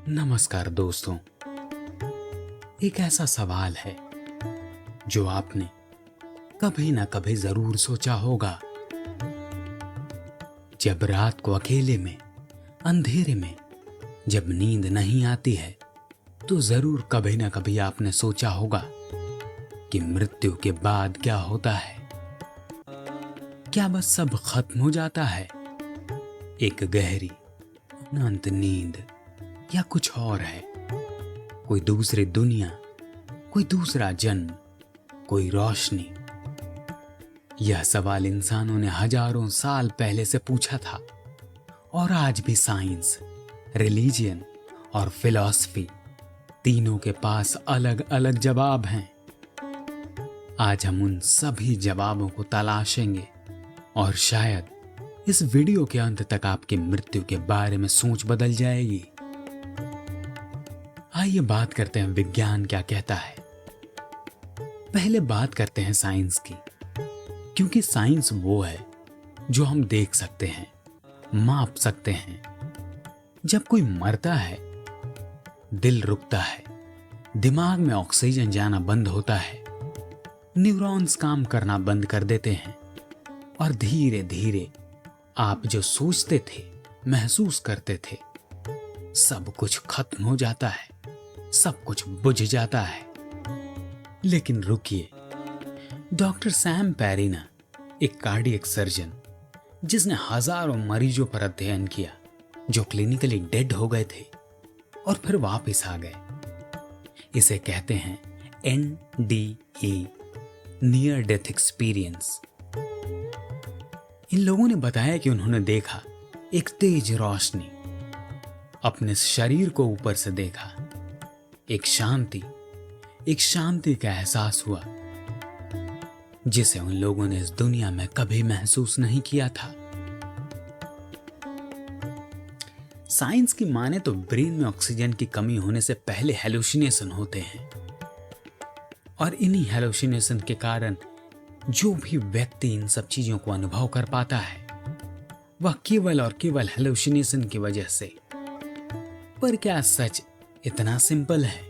नमस्कार दोस्तों। एक ऐसा सवाल है जो आपने कभी ना कभी जरूर सोचा होगा। जब रात को अकेले में, अंधेरे में, जब नींद नहीं आती है, तो जरूर कभी ना कभी आपने सोचा होगा कि मृत्यु के बाद क्या होता है। क्या बस सब खत्म हो जाता है? एक गहरी अनंत नींद, या कुछ और है? कोई दूसरी दुनिया, कोई दूसरा जन्म, कोई रोशनी? यह सवाल इंसानों ने हजारों साल पहले से पूछा था, और आज भी साइंस, रिलीजियन और फिलॉसफी तीनों के पास अलग अलग जवाब हैं। आज हम उन सभी जवाबों को तलाशेंगे, और शायद इस वीडियो के अंत तक आपकी मृत्यु के बारे में सोच बदल जाएगी। आइए बात करते हैं विज्ञान क्या कहता है। पहले बात करते हैं साइंस की, क्योंकि साइंस वो है जो हम देख सकते हैं, माप सकते हैं। जब कोई मरता है, दिल रुकता है, दिमाग में ऑक्सीजन जाना बंद होता है, न्यूरॉन्स काम करना बंद कर देते हैं, और धीरे धीरे आप जो सोचते थे, महसूस करते थे, सब कुछ खत्म हो जाता है, सब कुछ बुझ जाता है। लेकिन रुकिए, डॉक्टर सैम पेरिना, एक कार्डियक सर्जन जिसने हजारों मरीजों पर अध्ययन किया जो क्लिनिकली डेड हो गए थे और फिर वापस आ गए, इसे कहते हैं NDE, नियर डेथ एक्सपीरियंस। इन लोगों ने बताया कि उन्होंने देखा एक तेज रोशनी, अपने शरीर को ऊपर से देखा, एक शांति का एहसास हुआ जिसे उन लोगों ने इस दुनिया में कभी महसूस नहीं किया था। साइंस की माने तो ब्रेन में ऑक्सीजन की कमी होने से पहले हैलुसिनेशन होते हैं, और इन्हीं हैलुसिनेशन के कारण जो भी व्यक्ति इन सब चीजों को अनुभव कर पाता है, वह केवल और केवल हैलुसिनेशन की वजह से। पर क्या सच इतना सिंपल है?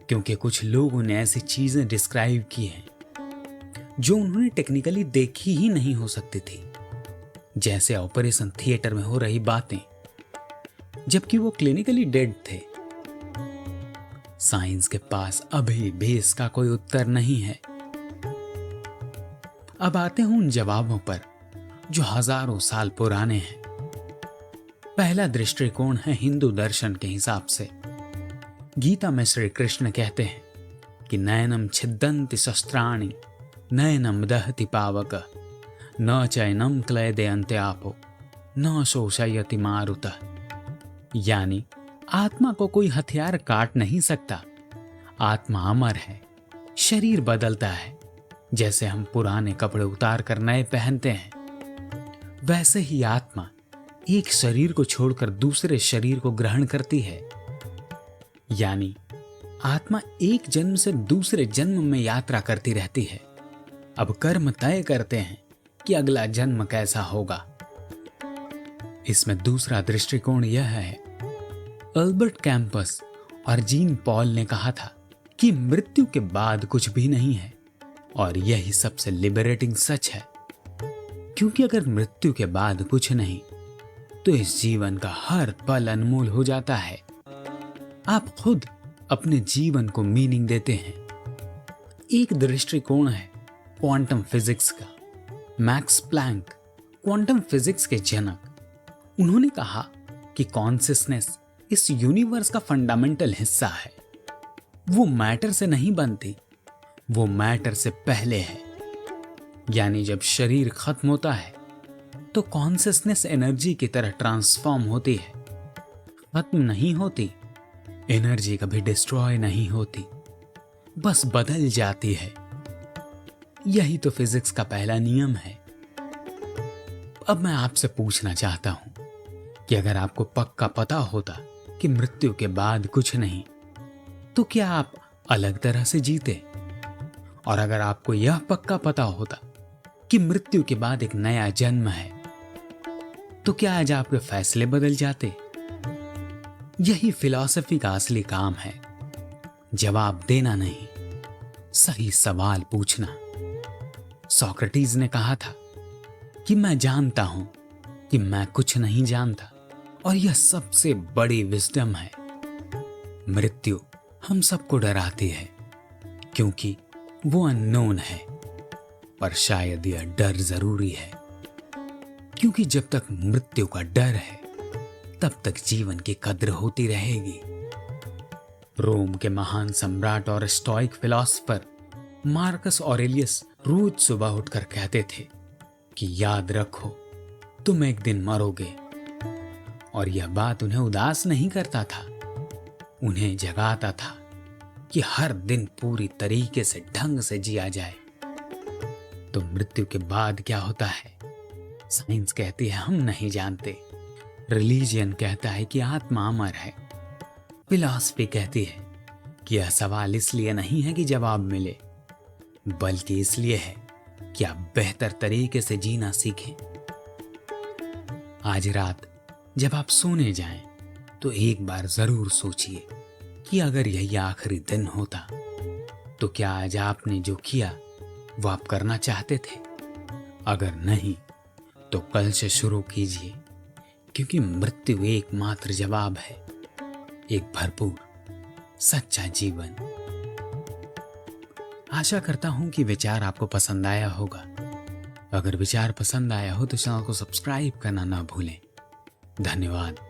क्योंकि कुछ लोगों ने ऐसी चीजें डिस्क्राइब की हैं जो उन्होंने टेक्निकली देखी ही नहीं हो सकती थी, जैसे ऑपरेशन थिएटर में हो रही बातें, जबकि वो क्लिनिकली डेड थे। साइंस के पास अभी भी इसका कोई उत्तर नहीं है। अब आते हैं उन जवाबों पर जो हजारों साल पुराने हैं। पहला दृष्टिकोण है हिंदू दर्शन के हिसाब से। गीता में श्री कृष्ण कहते हैं कि नयनम छिद्दन्ति शस्त्राणि नयनम दहति पावक न चैनम क्लेदयन्ते आपो न शोषयति मारुतः। यानी आत्मा को कोई हथियार काट नहीं सकता। आत्मा अमर है, शरीर बदलता है। जैसे हम पुराने कपड़े उतार कर नए पहनते हैं, वैसे ही आत्मा एक शरीर को छोड़कर दूसरे शरीर को ग्रहण करती है। यानी आत्मा एक जन्म से दूसरे जन्म में यात्रा करती रहती है। अब कर्म तय करते हैं कि अगला जन्म कैसा होगा। इसमें दूसरा दृष्टिकोण यह है, अल्बर्ट कैम्पस और जीन पॉल ने कहा था कि मृत्यु के बाद कुछ भी नहीं है, और यही सबसे लिबरेटिंग सच है। क्योंकि अगर मृत्यु के बाद कुछ नहीं, तो इस जीवन का हर पल अनमोल हो जाता है। आप खुद अपने जीवन को मीनिंग देते हैं। एक दृष्टिकोण है क्वांटम फिजिक्स का। मैक्स प्लैंक, क्वांटम फिजिक्स के जनक, उन्होंने कहा कि कॉन्शियसनेस इस यूनिवर्स का फंडामेंटल हिस्सा है। वो मैटर से नहीं बनती, वो मैटर से पहले है। यानी जब शरीर खत्म होता है तो कॉन्शियसनेस एनर्जी की तरह ट्रांसफॉर्म होती है, खत्म नहीं होती। एनर्जी कभी डिस्ट्रॉय नहीं होती, बस बदल जाती है। यही तो फिजिक्स का पहला नियम है। अब मैं आपसे पूछना चाहता हूं कि अगर आपको पक्का पता होता कि मृत्यु के बाद कुछ नहीं, तो क्या आप अलग तरह से जीते? और अगर आपको यह पक्का पता होता कि मृत्यु के बाद एक नया जन्म है, तो क्या आज आपके फैसले बदल जाते? यही फिलॉसफी का असली काम है, जवाब देना नहीं, सही सवाल पूछना। सोक्रेटिस ने कहा था कि मैं जानता हूं कि मैं कुछ नहीं जानता, और यह सबसे बड़ी विजडम है। मृत्यु हम सबको डराती है क्योंकि वो अननोन है, पर शायद यह डर जरूरी है, क्योंकि जब तक मृत्यु का डर है तब तक जीवन की कद्र होती रहेगी। रोम के महान सम्राट और स्टोइक फिलोसोफर मार्कस ऑरेलियस रोज सुबह उठकर कहते थे कि याद रखो तुम एक दिन मरोगे, और यह बात उन्हें उदास नहीं करता था, उन्हें जगाता था कि हर दिन पूरी तरीके से ढंग से जिया जाए। तो मृत्यु के बाद क्या होता है? साइंस कहती है हम नहीं जानते, रिलीजियन कहता है कि आत्मा अमर है, फिलॉसफी कहती है कि यह सवाल इसलिए नहीं है कि जवाब मिले, बल्कि इसलिए है कि आप बेहतर तरीके से जीना सीखें। आज रात जब आप सोने जाएं, तो एक बार जरूर सोचिए कि अगर यही आखिरी दिन होता तो क्या आज आपने जो किया वो आप करना चाहते थे? अगर नहीं तो कल से शुरू कीजिए, क्योंकि मृत्यु एकमात्र जवाब है, एक भरपूर सच्चा जीवन। आशा करता हूं कि विचार आपको पसंद आया होगा। अगर विचार पसंद आया हो तो चैनल को सब्सक्राइब करना ना भूलें। धन्यवाद।